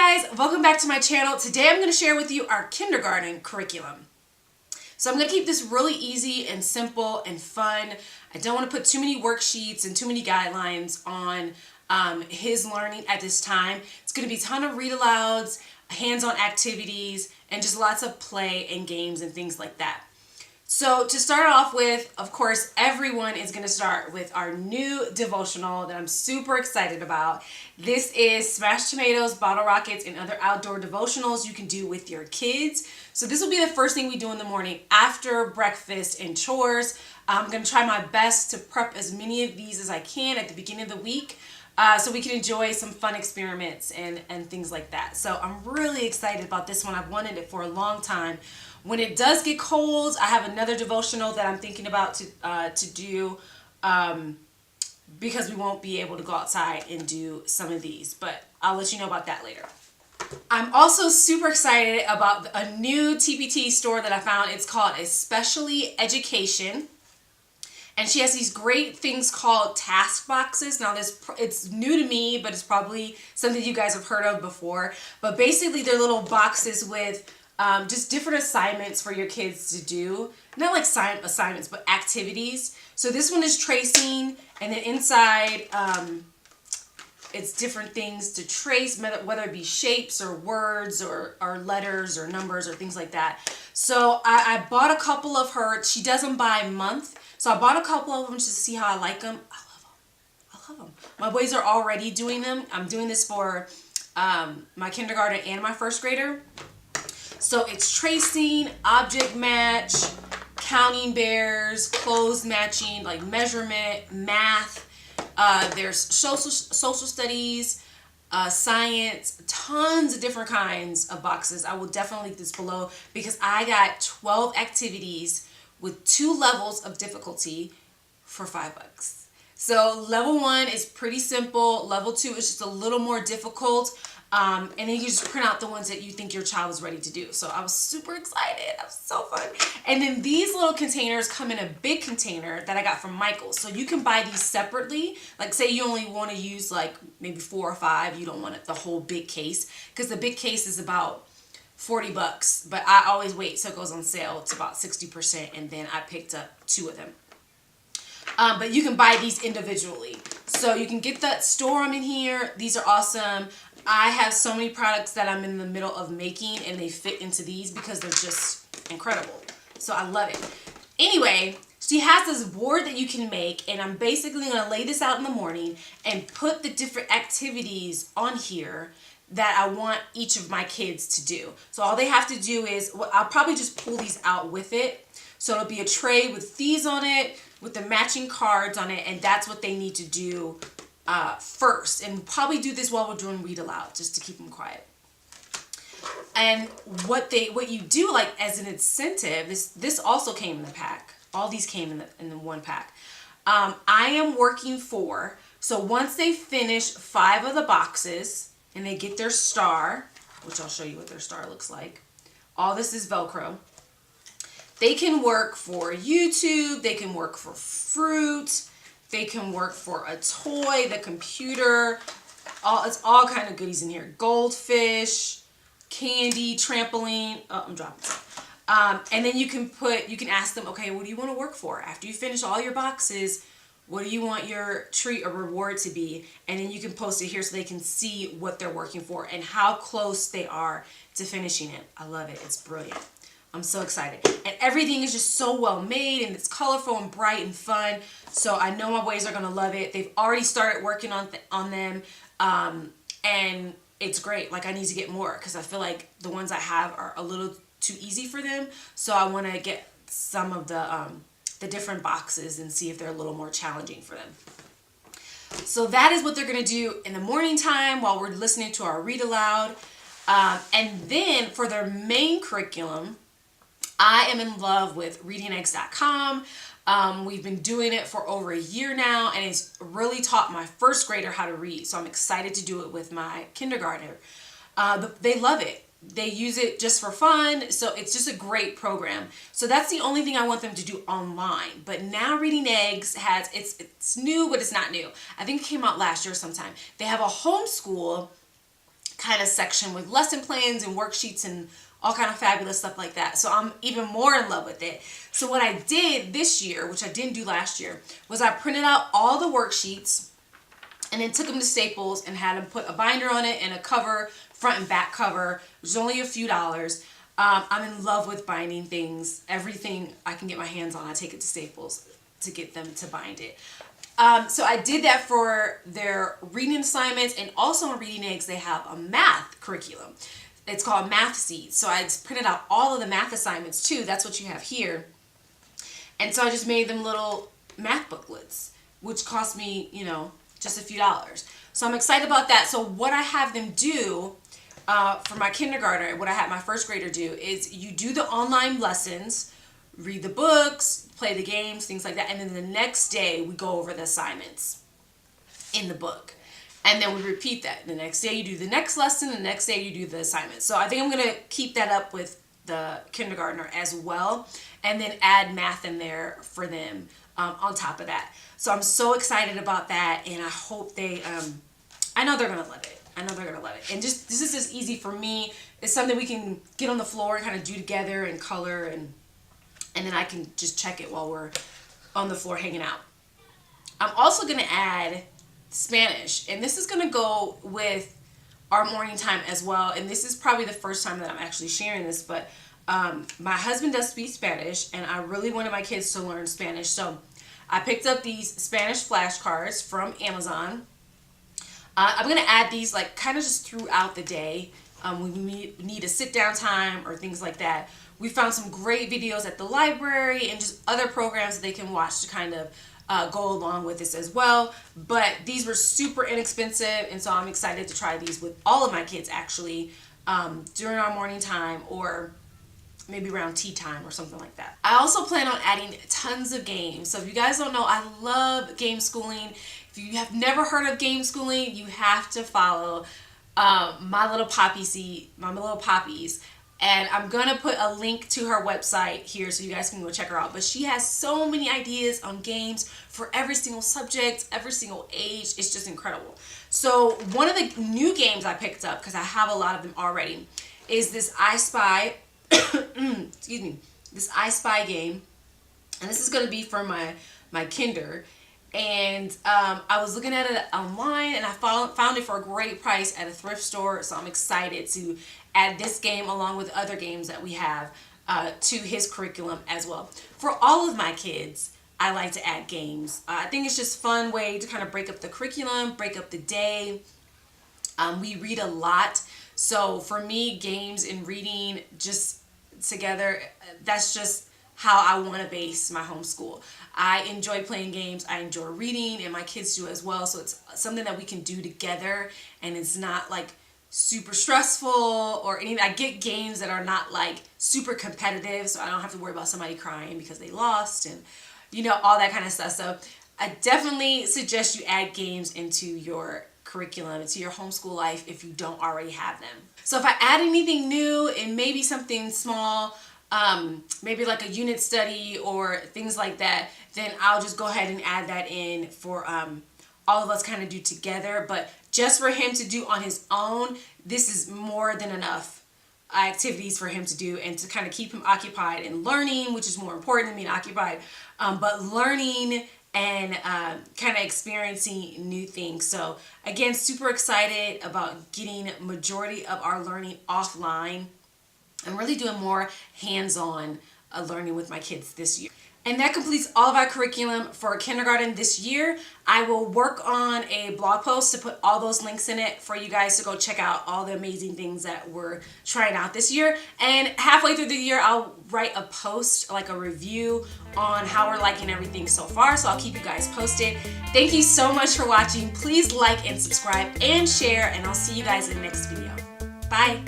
Hey guys, welcome back to my channel. Today I'm going to share with you our kindergarten curriculum. So I'm going to keep this really easy and simple and fun. I don't want to put too many worksheets and too many guidelines on his learning at this time. It's going to be a ton of read alouds, hands-on activities, and just lots of play and games and things like that. So to start off with, of course, everyone is going to start with our new devotional that I'm super excited about. This is Smashed Tomatoes, Bottle Rockets, and other outdoor devotionals you can do with your kids. So this will be the first thing we do in the morning after breakfast and chores. I'm going to try my best to prep as many of these as I can at the beginning of the week so we can enjoy some fun experiments and things like that. So I'm really excited about this one. I've wanted it for a long time. When it does get cold, I have another devotional that I'm thinking about to do because we won't be able to go outside and do some of these, but I'll let you know about that later. I'm also super excited about a new TPT store that I found. It's called Especially Education. And she has these great things called task boxes. Now, it's new to me, but it's probably something you guys have heard of before. But basically, they're little boxes with just different assignments for your kids to do. Not like assignments, but activities. So this one is tracing, and then inside it's different things to trace, whether it be shapes or words or letters or numbers or things like that. So I bought a couple of her. She does them by month. So I bought a couple of them just to see how I like them. I love them. My boys are already doing them. I'm doing this for my kindergarten and my first grader. So it's tracing, object match, counting bears, clothes matching, like measurement, math. There's social studies, science, tons of different kinds of boxes. I will definitely link this below because I got 12 activities with 2 levels of difficulty for $5. So level 1 is pretty simple. Level 2 is just a little more difficult. And then you just print out the ones that you think your child is ready to do. So I was super excited. That was so fun. And then these little containers come in a big container that I got from Michael's. So you can buy these separately. Like say you only want to use like maybe 4 or 5. You don't want the whole big case. Because the big case is about $40. But I always wait so it goes on sale. It's about 60%. And then I picked up 2 of them. But you can buy these individually. So you can get that, store them in here. These are awesome. I have so many products that I'm in the middle of making and they fit into these because they're just incredible. So I love it. Anyway, she has this board that you can make, and I'm basically going to lay this out in the morning and put the different activities on here that I want each of my kids to do. So all they have to do is, well, I'll probably just pull these out with it. So it'll be a tray with these on it, with the matching cards on it, and that's what they need to do first. And probably do this while we're doing read aloud, just to keep them quiet. And what you do, like as an incentive, this also came in the pack. All these came in the one pack. I am working for, so once they finish 5 of the boxes and they get their star, which I'll show you what their star looks like. All this is Velcro. They can work for YouTube, they can work for fruit, they can work for a toy, the computer, it's all kind of goodies in here. Goldfish, candy, trampoline, oh, I'm dropping stuff. And then you can ask them, okay, what do you want to work for? After you finish all your boxes, what do you want your treat or reward to be? And then you can post it here so they can see what they're working for and how close they are to finishing it. I love it, it's brilliant. I'm so excited. And everything is just so well made and it's colorful and bright and fun. So I know my boys are going to love it. They've already started working on them. And it's great. Like I need to get more because I feel like the ones I have are a little too easy for them. So I want to get some of the different boxes and see if they're a little more challenging for them. So that is what they're going to do in the morning time while we're listening to our read aloud. And then for their main curriculum, I am in love with readingeggs.com. We've been doing it for over a year now, and it's really taught my first grader how to read. So I'm excited to do it with my kindergartner. They love it. They use it just for fun. So it's just a great program. So that's the only thing I want them to do online. But now Reading Eggs has, it's new, but it's not new. I think it came out last year sometime. They have a homeschool kind of section with lesson plans and worksheets and all kind of fabulous stuff like that. So I'm even more in love with it. So what I did this year, which I didn't do last year, was I printed out all the worksheets and then took them to Staples and had them put a binder on it and a cover, front and back cover, which is only a few dollars. I'm in love with binding things. Everything I can get my hands on, I take it to Staples to get them to bind it. So I did that for their reading assignments, and also on Reading Eggs they have a math curriculum. It's called Math Seeds. So I just printed out all of the math assignments too. That's what you have here. And so I just made them little math booklets, which cost me, you know, just a few dollars. So I'm excited about that. So what I have them do for my kindergarten, what I had my first grader do, is you do the online lessons, read the books, play the games, things like that. And then the next day we go over the assignments in the book. And then we repeat that. The next day you do the next lesson, the next day you do the assignment. So I think I'm going to keep that up with the kindergartner as well, and then add math in there for them on top of that. So I'm so excited about that, and I hope they, I know they're going to love it. I know they're going to love it. And just, this is just easy for me. It's something we can get on the floor and kind of do together and color, and then I can just check it while we're on the floor hanging out. I'm also going to add Spanish, and this is going to go with our morning time as well. And this is probably the first time that I'm actually sharing this, but my husband does speak Spanish, and I really wanted my kids to learn Spanish. So I picked up these Spanish flashcards from Amazon. I'm going to add these like kind of just throughout the day when we need a sit down time or things like that. We found some great videos at the library and just other programs that they can watch to kind of go along with this as well. But these were super inexpensive, and so I'm excited to try these with all of my kids actually during our morning time, or maybe around tea time or something like that. I also plan on adding tons of games. So if you guys don't know, I love game schooling. If you have never heard of game schooling, you have to follow my little poppies. And I'm going to put a link to her website here so you guys can go check her out. But she has so many ideas on games for every single subject, every single age. It's just incredible. So one of the new games I picked up, because I have a lot of them already, is this I Spy, excuse me, this I Spy game. And this is going to be for my kinder. And I was looking at it online, and I found it for a great price at a thrift store. So I'm excited to add this game along with other games that we have to his curriculum as well. For all of my kids, I like to add games. I think it's just a fun way to kind of break up the curriculum, break up the day. We read a lot. So for me, games and reading just together, that's just how I want to base my homeschool. I enjoy playing games, I enjoy reading, and my kids do as well. So it's something that we can do together, and it's not like super stressful or anything. I get games that are not like super competitive, so I don't have to worry about somebody crying because they lost and, you know, all that kind of stuff. So I definitely suggest you add games into your curriculum, into your homeschool life if you don't already have them. So if I add anything new and maybe something small, maybe like a unit study or things like that, then I'll just go ahead and add that in for all of us kind of do together. But just for him to do on his own, this is more than enough activities for him to do, and to kind of keep him occupied and learning, which is more important than being occupied, but learning and kind of experiencing new things. So again, super excited about getting majority of our learning offline. I'm really doing more hands-on learning with my kids this year. And that completes all of our curriculum for kindergarten this year. I will work on a blog post to put all those links in it for you guys to go check out all the amazing things that we're trying out this year. And halfway through the year, I'll write a post, like a review on how we're liking everything so far. So I'll keep you guys posted. Thank you so much for watching. Please like and subscribe and share, and I'll see you guys in the next video. Bye.